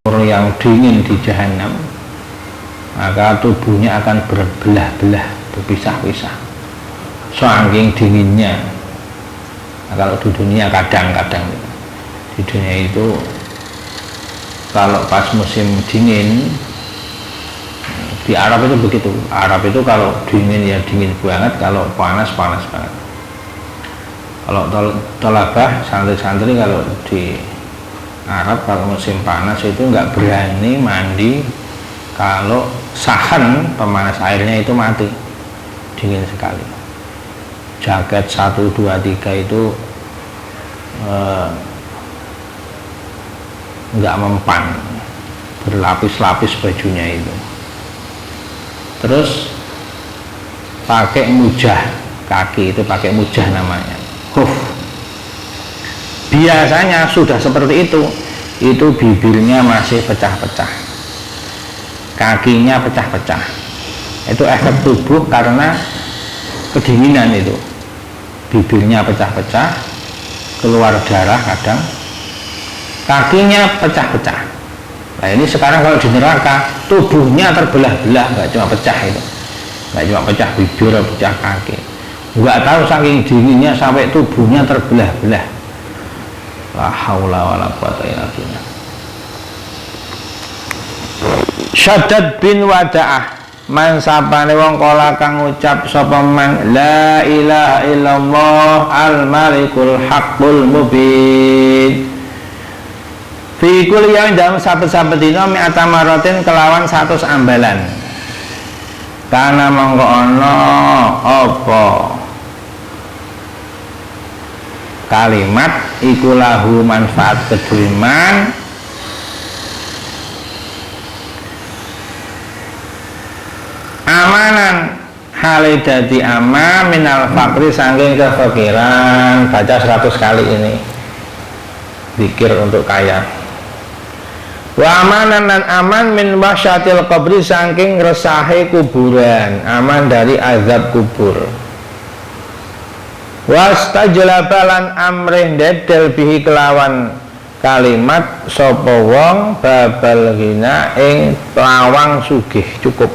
yang dingin di jahanam, maka tubuhnya akan berbelah-belah, berpisah-pisah saking dinginnya. Nah, kalau di dunia kadang-kadang di dunia itu kalau pas musim dingin, di Arab itu begitu. Arab itu kalau dingin ya dingin banget, kalau panas panas banget. Kalau tolabah santri-santri kalau di Arab kalau musim panas itu nggak berani mandi kalau sahan pemanas airnya itu mati, dingin sekali. Jaket 1, 2, 3 itu nggak mempan, berlapis-lapis bajunya itu. Terus pakai mujah, kaki itu pakai mujah namanya, biasanya sudah seperti itu bibirnya masih pecah-pecah, kakinya pecah-pecah. Itu efek tubuh karena kedinginan itu, bibirnya pecah-pecah, keluar darah kadang, kakinya pecah-pecah. Nah ini sekarang kalau di neraka tubuhnya terbelah-belah, nggak cuma pecah itu, nggak cuma pecah bibir, pecah kaki, nggak tahu saking dinginnya sampai tubuhnya terbelah-belah. La haula wala quwata illa billah. Syaddad bin Wada'ah, man sapane wong kala kang ngucap sapa man la ilaha illallah al malikul haqqul mubin fi kulli yaumin dalam saben-saben dina mi'ata maratin kelawan 100 ambalan. Karena mongko ana apa kalimat iku lahu manfaat kedue man amanan hale dadi aman minal fakri saking kefakiran. Baca 100 kali ini zikir untuk kaya. Wa amanan dan aman min wasyatil qabri saking resahe kuburan, aman dari azab kubur. Wastajlabalan amrih dedel bihi kelawan kalimat sapa wong babal ghina ing lawang sugih cukup.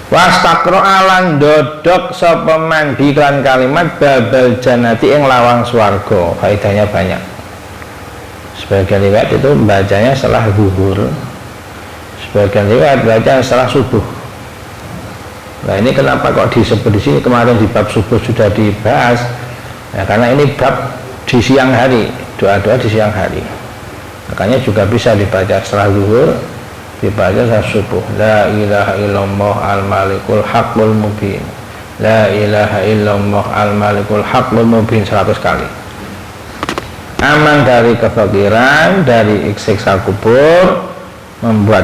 Wastaqra'alan dodok sapa man bi lan kalimat babal janati ing lawang swarga. Faedahnya banyak. Sebagian riwayat itu bacanya setelah zuhur, sebagian riwayat baca setelah subuh. Nah ini kenapa kok disebut di sini, kemarin di bab subuh sudah dibahas ya, karena ini bab di siang hari, doa-doa di siang hari, makanya juga bisa dibaca setelah zuhur, dibaca setelah subuh. La ilaha illallah al malikul haqqul mubin, la ilaha illallah al malikul haqqul mubin 100 kali. Aman dari kefakiran, dari siksa kubur, membuat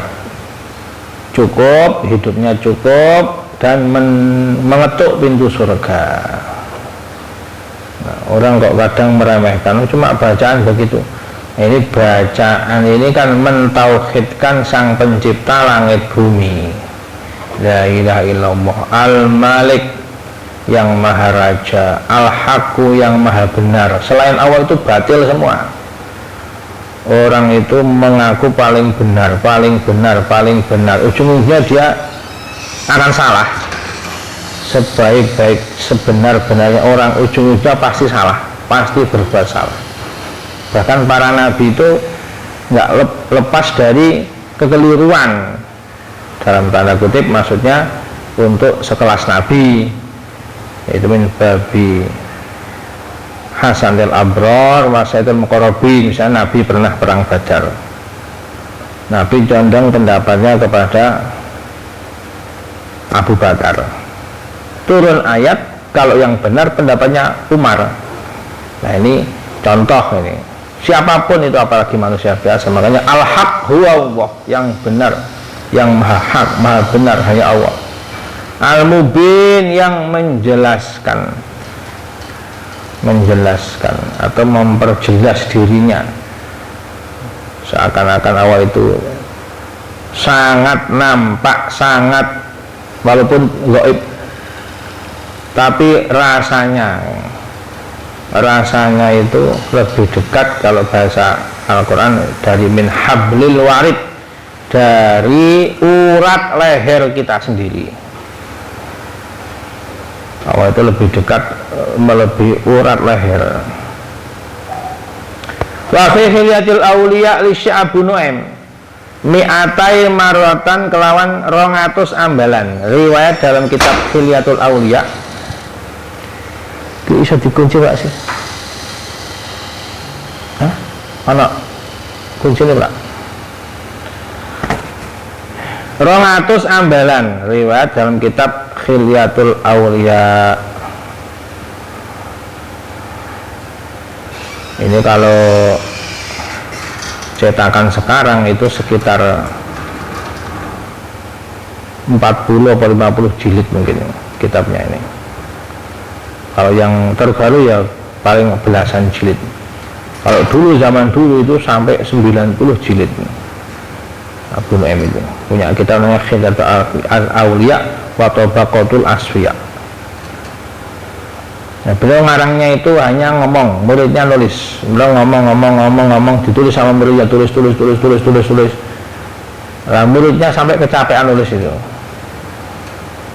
cukup, hidupnya cukup, dan mengetuk pintu surga. Nah, orang kok kadang meremehkan cuma bacaan begitu. Ini bacaan ini kan mentauhidkan sang pencipta langit bumi. La ilaha illallah al-malik yang maha raja, al-haqqu yang maha benar. Selain Allah itu batil semua. Orang itu mengaku paling benar, paling benar, paling benar, ujung-ujungnya dia akan salah. Sebaik-baik sebenar-benarnya orang, ujung-ujungnya pasti salah, pasti berbuat salah. Bahkan para nabi itu nggak lepas dari kekeliruan, dalam tanda kutip maksudnya untuk sekelas nabi, yaitu min babi hasanil abror wasaitul muqarrabin. Misalnya nabi pernah perang Badar, nabi condong pendapatnya kepada Abu Bakar, turun ayat kalau yang benar pendapatnya Umar. Nah ini contoh ini, siapapun itu apalagi manusia biasa. Makanya al-haq huwa Allah, yang benar, yang maha hak, maha benar hanya Allah. Al-mubin yang menjelaskan atau memperjelas dirinya, seakan-akan Allah itu sangat nampak, sangat walaupun gaib, tapi rasanya rasanya itu lebih dekat kalau bahasa Al-Quran dari min hablil warid, dari urat leher kita sendiri. Allah itu lebih dekat, melebihi urat leher. Wa fi hilyatil auliya li Sya'ab Nu'aim mi'atai marwatan kelawan 200 ambalan. Riwayat dalam kitab Hilyatul Auliya. Itu bisa dikunci Pak sih? Hah? Mana? Kunci ini Pak? 200 ambalan. Riwayat dalam kitab Hilyatul Auliya. Ini kalau cetakan sekarang itu sekitar 40 atau 50 jilid mungkin kitabnya ini. Kalau yang terbaru ya paling belasan jilid. Kalau dulu, zaman dulu itu sampai 90 jilid. Abu Nu'aim itu punya kitab namanya Hilyatul Auliya wa Tabaqatul Asfiya. Nah, beliau ngarangnya itu hanya ngomong, muridnya nulis. Beliau ngomong, ditulis sama muridnya, tulis. Nah, muridnya sampai kecapean nulis itu.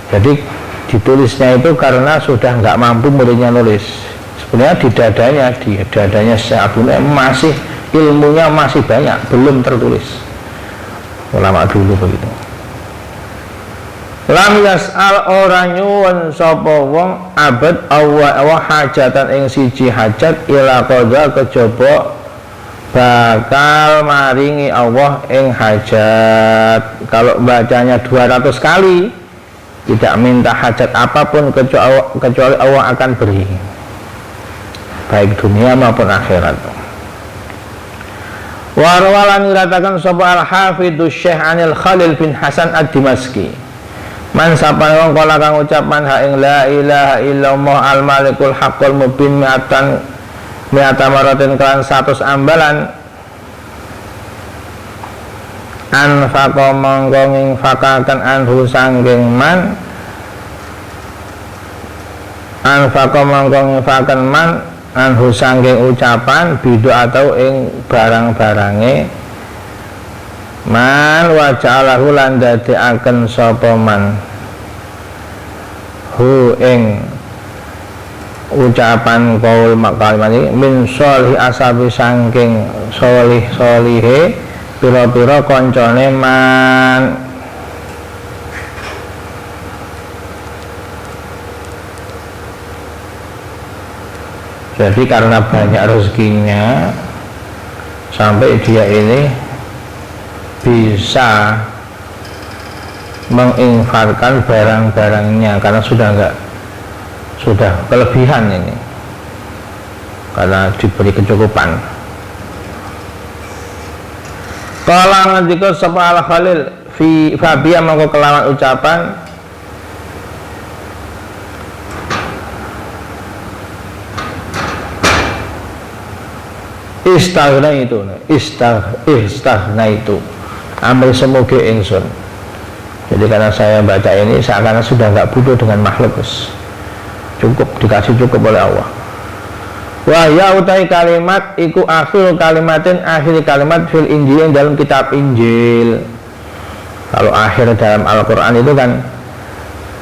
Jadi ditulisnya itu karena sudah nggak mampu muridnya nulis. Sebenarnya di dadanya Syekh Abu Nu'aim masih ilmunya masih banyak, belum tertulis. Ulama dulu begitu. Lam yas'al ora nyuwun sapa wong abad Allah hajatan ing siji hajat ila qadha kejaba bakal maringi Allah ing hajat. Kalau bacanya 200 kali tidak minta hajat apapun kecuali Allah akan beri, baik dunia maupun akhirat. Warwalan diratakan sapa al-hafidhu Syekh Anil Khalil bin Hasan ad-Dimaski. Man sapa wong kala kang ucapan ha ing la ilaha illallah al malikul haqqul mubin mi'atan maratin kelan 100 ambalan anfaqa mongko nginfakaken anhu sangking man anfaqa mongko nginfakaken man anhu sangking ucapan bidu atau ing barang-barange man wa ja'alahu lan dadekaken sapa man hu ing ucapan qaul kalimat iki min sholih asabi saking solihe pira-pira kancane man. Jadi karena banyak rezekinya sampai dia ini bisa menginfakkan barang-barangnya karena sudah kelebihan ini, karena diberi kecukupan. Kala ngendika sapa al-Khalil fi fabiya mangko kelawan ucapan istaghna itu ambil semoga ingsun. Jadi karena saya baca ini seakan sudah nggak butuh dengan makhluk, cukup, dikasih cukup oleh Allah. Wah ya utai kalimat iku akhir kalimatin, akhir kalimat fil Injil dalam kitab Injil. Kalau akhir dalam Al-Quran itu kan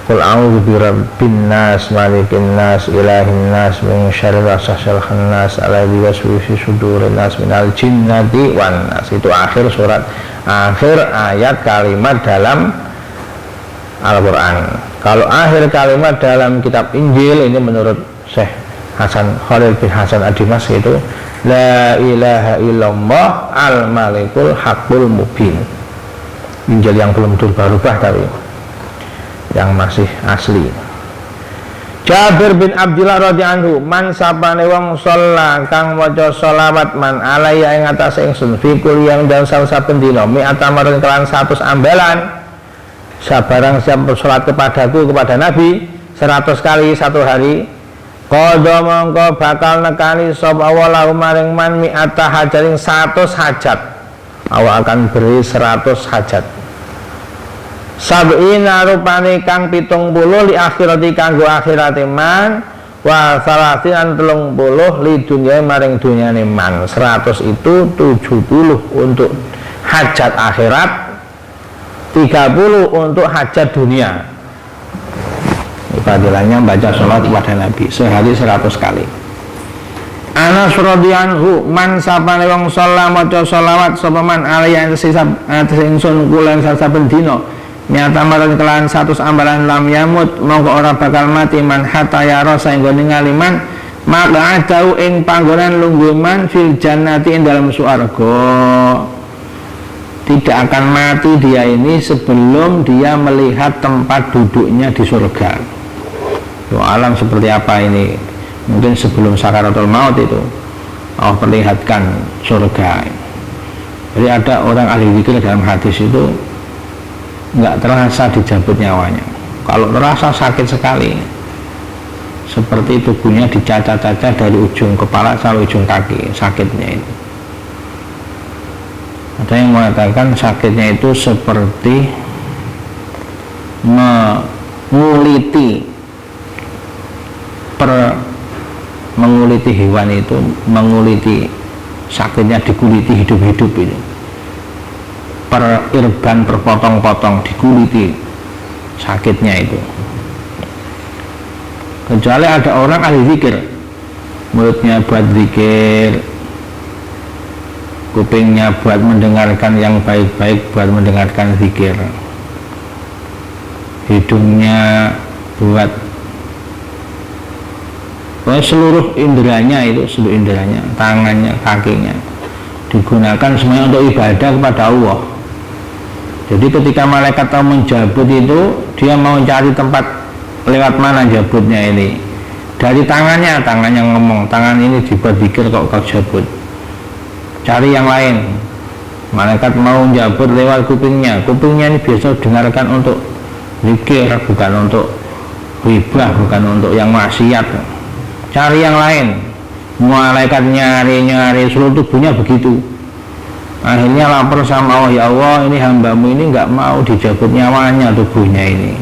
qul a'udzu birabbin nas malikin nas ilahin nas min syarril waswasil khannas alladzi yuwaswisu fi sudurin nas minal jinnati wan nas. Itu akhir surat, akhir ayat kalimat dalam Al-Quran. Kalau akhir kalimat dalam kitab Injil ini menurut Syekh Khalil bin Hasan ad-Dimaski itu la ilaha illallah al malikul haqqul mubin. Injil yang belum berubah tapi yang masih asli. Jabir bin Abdullah radhiyallahu anhu man sapane wong sholla kang maca sholawat man alaiya ing atase ingsun fi kulli yang dalem saben dina mi'ata marin kelan 100 ambalan sabarang siap bersolat kepadaku kepada Nabi 100 kali satu hari qadha mongko bakal nekani sapa Allah maring man mi'ata hajarin 100 hajat. Allah akan beri 100 hajat. Sab'ina rupane kang 70 li akhirati kanggo akhirate man wa salasian 30 li dunya maring dunyane man. 100 itu 70 untuk hajat akhirat, 30 untuk hajat dunia. Fadilahnya baca sholat kepada Nabi sehari 100 kali. Anas radhiyallahu man sapane wong sholat maca sholawat sapa man alaihi atas ingsun kula saben dina nyata marang kelawan 100 ambalan lam yamut mongko ora bakal mati man hatta yara saengga ningali man maka adau ing panggonan lungguh man fil jannati ing dalam swarga. Tidak akan mati dia ini sebelum dia melihat tempat duduknya di surga. Alam seperti apa ini? Mungkin sebelum sakaratul maut itu Allah perlihatkan surga. Jadi ada orang ahli zikir dalam hadis itu nggak terasa dicabut nyawanya. Kalau terasa sakit sekali, seperti tubuhnya dicaca-caca dari ujung kepala sampai ujung kaki, sakitnya itu. Ada yang mengatakan sakitnya itu seperti menguliti hewan itu, menguliti sakitnya, dikuliti hidup-hidup itu, per irban berpotong-potong dikuliti sakitnya itu. Kecuali ada orang ahli zikir, mulutnya buat zikir, kupingnya buat mendengarkan yang baik-baik, buat mendengarkan zikir, hidungnya buat seluruh inderanya itu, seluruh inderanya, tangannya, kakinya digunakan semuanya untuk ibadah kepada Allah. Jadi ketika malaikat mau menjabut itu, dia mau cari tempat lewat mana jabutnya ini. Dari tangannya ngomong, tangan ini dibuat zikir kok kau jabut. Cari yang lain. Malaikat mau jabut lewat kupingnya. Kupingnya ini biasa dengarkan untuk zikir, bukan untuk ribah, bukan untuk yang maksiat. Cari yang lain. Malaikat nyari seluruh tubuhnya begitu. Akhirnya lapor sama Allah, ya Allah, ini hambamu ini nggak mau dijabut nyawanya tubuhnya ini.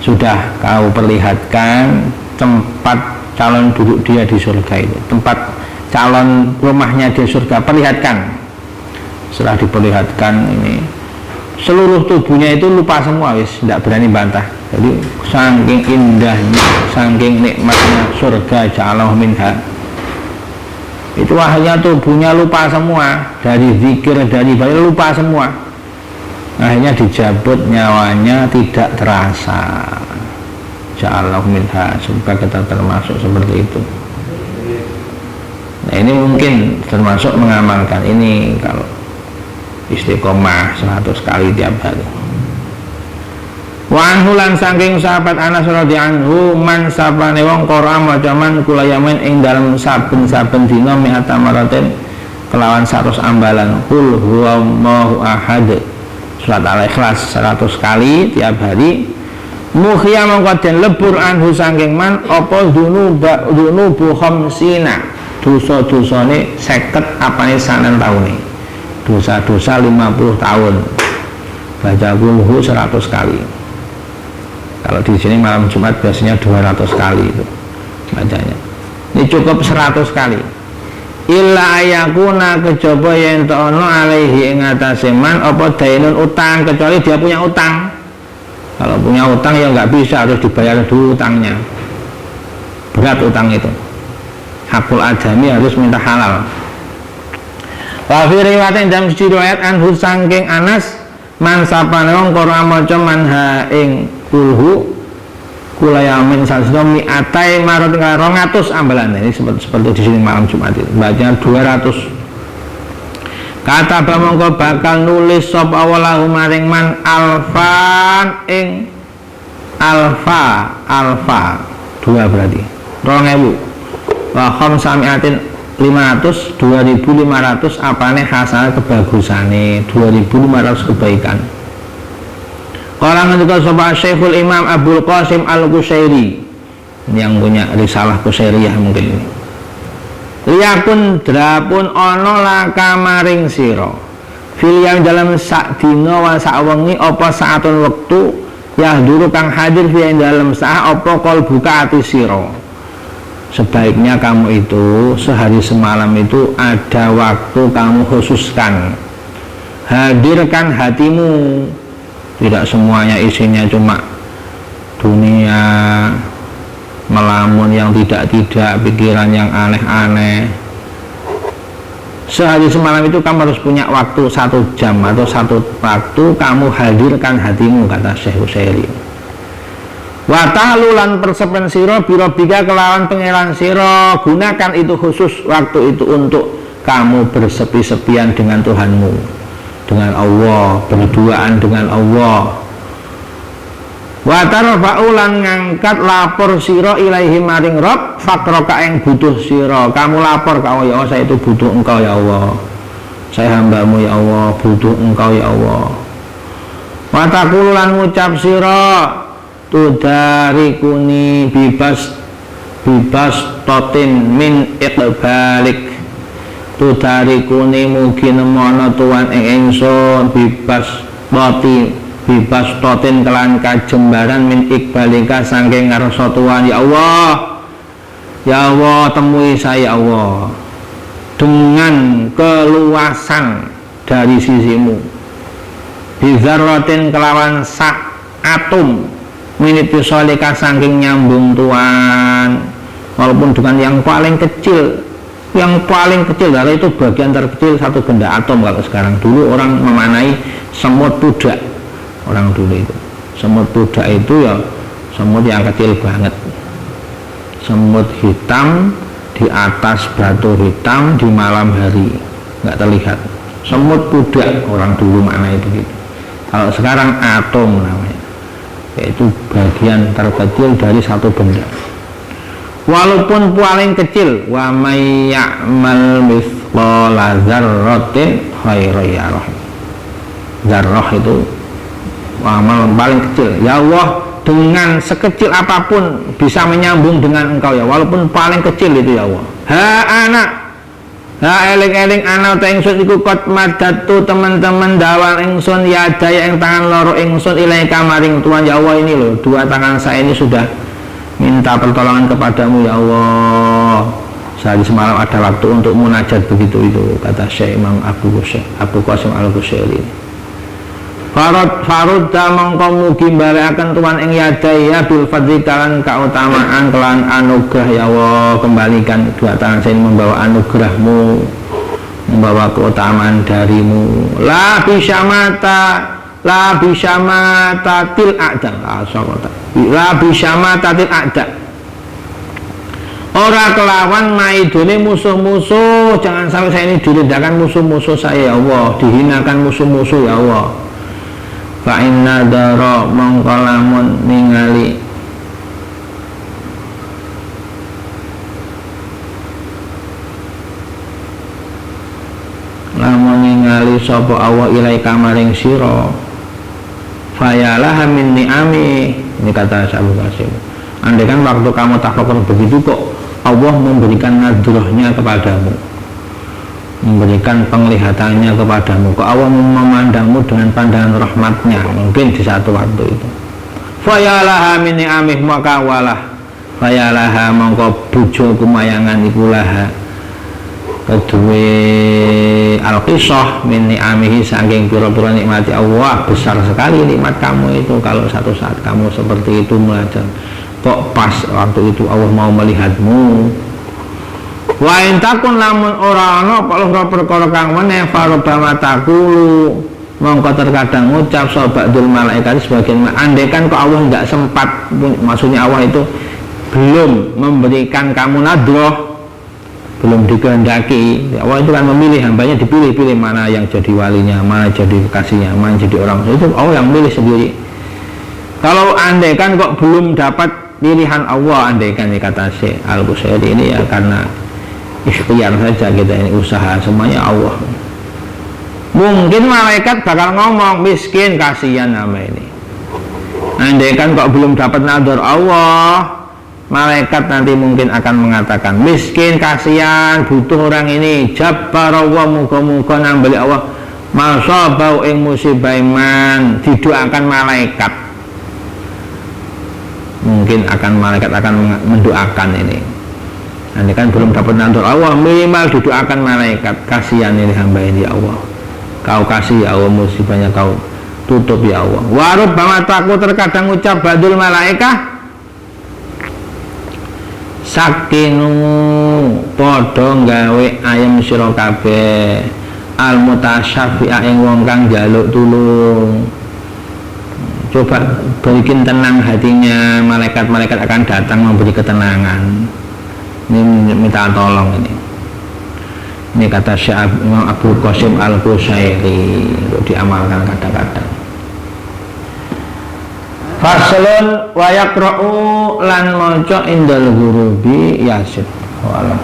Sudah kau perlihatkan tempat calon duduk dia di surga itu, tempat calon rumahnya di surga, perlihatkan. Setelah diperlihatkan ini, seluruh tubuhnya itu lupa semua, wis tidak berani bantah. Jadi saking indahnya, saking nikmatnya surga ja'alahu minha, itu akhirnya tubuhnya lupa semua, dari zikir, dari ibadah lupa semua. Akhirnya dijabut nyawanya tidak terasa. Ja'alahu minha, semoga kita termasuk seperti itu. Nah ini mungkin termasuk mengamalkan ini kalau istiqomah 100 kali tiap hari. Wa anhu lan saking sahabat Anas radhiyallahu man sapane wong qara maca man kula yamin ing dalem saben-saben dina mi'ata maraten kelawan 100 ambalan qul huwallahu ahad surat al-ikhlas 100 kali tiap hari mukhya mongko den lebur anhu saking man apa dunubu khamsina dosa-dosane 50 apane sanen taune dosa-dosa 50 tahun baca qulhu 100 kali. Kalau di sini malam Jumat biasanya 200 kali itu bacanya. Ini cukup 100 kali. Illa ayakuna kejaba yen ono alaihi ing atase man apa dainun utang, kecuali dia punya utang. Kalau punya utang ya nggak bisa, harus dibayar dulu utangnya. Berat utang itu. Hakul adami harus minta halal. Wa fi riwayatin dalam riwayat anhu saking Anas man sapane wong qara maca manha ing kulhu kula yamin salsino mi'atai marot 200 ambalan. Ini seperti di sini malam Jumat itu bacanya 200. Kata mongko bakal nulis sop awalahu maring man alfan ing alfa 2 berarti 2000 wa khamsamiatin 500 2500 apane hasanah kebagusane 2500 kebaikan. Orang ketika sobat Syekhul Imam Abdul Qasim Al-Qushairi yang punya risalah Qushairiyah mungkin ini. Liyakun drapun ono laka maring siro fil yang dalam sak dina wa sak wengi apa saatun wektu yahduru kang hadir fi dalam sah apa qalbuka ati sira. Sebaiknya kamu itu sehari semalam itu ada waktu kamu khususkan, hadirkan hatimu. Tidak semuanya isinya cuma dunia, melamun yang tidak-tidak, pikiran yang aneh-aneh. Sehari semalam itu kamu harus punya waktu 1 jam atau 1 waktu kamu hadirkan hatimu, kata Syekh Utsairin. Wa ta'lulan persepen sira birobika kelawan pengelan sira, gunakan itu khusus waktu itu untuk kamu bersepi-sepian dengan Tuhanmu, dengan Allah, berduaan dengan Allah. Wa tarfa'ulan ngangkat lapor sira ilaihi maring Rabb fakroka yang butuh sira, kamu lapor ke Allah, ya Allah saya itu butuh engkau ya Allah, saya hambamu ya Allah, butuh engkau ya Allah. Wa taqululan ngucap sira tudarikuni bibas totin min iqbalik, tudarikuni mugi nemono tuan ing ingsun bibas totin kelan kajembaran min iqbalika saking ngarsa tuan ya Allah, ya Allah temui saya Allah dengan keluasan dari sisimu, bizarrotin kelawan sak atom minit pisolika saking nyambung Tuhan, walaupun dengan yang paling kecil dari itu bagian terkecil satu benda atom. Kalau sekarang, dulu orang memanai semut pudak, orang dulu itu semut pudak itu ya semut yang kecil banget, semut hitam di atas batu hitam di malam hari nggak terlihat, semut pudak orang dulu maknanya begitu. Kalau sekarang atom namanya, yaitu bagian terkecil dari satu benda, walaupun paling kecil. Wa may ya'mal mithqala dzarratin khairan yarah, zarrah itu amal paling kecil ya Allah, dengan sekecil apapun bisa menyambung dengan engkau ya, walaupun paling kecil itu ya Allah. Eling-eling ana ta ingsun iku kot madatu teman-teman dawal ingsun ya daya ing tangan loro ingsun ilaika maring Tuhan ya Allah, ini loh dua tangan saya ini sudah minta pertolongan kepadamu ya Allah. Sehari semalam ada waktu untuk munajat begitu itu, kata Syekh Imam Abu Qasim Al-Qushairi. Farud mongko mugi balekaken Tuhan ing yadaya bil fadli kalan keutamaan kelan anugerah ya Allah, kembalikan dua tangan saya ini membawa anugerahmu, membawa keutamaan darimu. La bisyamata til a'da, la bisyamata til a'da, ora kelawan maidone musuh-musuh. Jangan sampai saya ini direndahkan musuh-musuh saya ya Allah, dihinakan musuh-musuh ya Allah. Fa inna dara mongko lamun ningali sapa Allah ilaika maring sira, fayalah min ni'ami. Ini kata Abu Qasim, andai kan waktu kamu tafakur begitu kok Allah memberikan nadrohnya kepadamu, memberikan penglihatannya kepadamu, kok Allah memandangmu dengan pandangan rahmatnya mungkin di satu waktu itu. Fayalaha min ni'amih, maka walah fayalaha mongko bujo kumayangan ikulaha kedua al-qisah min ni'amihi, saking pura-pura nikmati Allah. Besar sekali nikmat kamu itu kalau satu saat kamu seperti itu belajar, kok pas waktu itu Allah mau melihatmu. Wa in takun lamun ora ana apa perkara kang meneh farobama takulu, mongko terkadang ngucap sobadul malaikat sebagian, andaikan kok Allah enggak sempat, maksudnya Allah itu belum memberikan kamu nadroh, belum dikehendaki. Allah itu kan memilih hambanya, dipilih-pilih mana yang jadi walinya, mana jadi kekasihnya, mana jadi orang, itu Allah yang milih sendiri. Kalau andaikan kok belum dapat pilihan Allah, andaikan, kata Syekh Al-Qushairi ini ya karena ikhtiar saja kita ini, usaha semuanya Allah. Mungkin malaikat bakal ngomong miskin, kasihan nama ini. Andaikan kok belum dapat nador Allah, malaikat nanti mungkin akan mengatakan miskin, kasihan, butuh orang ini. Jabbar Allah, muka-muka nambali Allah masabau ing musibah iman, didoakan malaikat. mungkin malaikat akan mendoakan ini. Nanti kan belum dapat nantur Allah, minimal didoakan malaikat, kasihan ini hamba ini ya Allah, kau kasih ya Allah, musibahnya kau tutup ya Allah. Warub bama takut terkadang ucap badul malaikah sakinu podo gawe ayam sira kabeh al mutasyafi'a ing wong kang njaluk tulung. Coba bikin tenang hatinya, malaikat-malaikat akan datang memberi ketenangan. Ini minta tolong ini. Ini kata Syekh Imam Abu Qasim Al-Qusairi, untuk diamalkan kadang-kadang. Faslun wa yaqra'u lan maca indal ghurubi yasin. Wallah.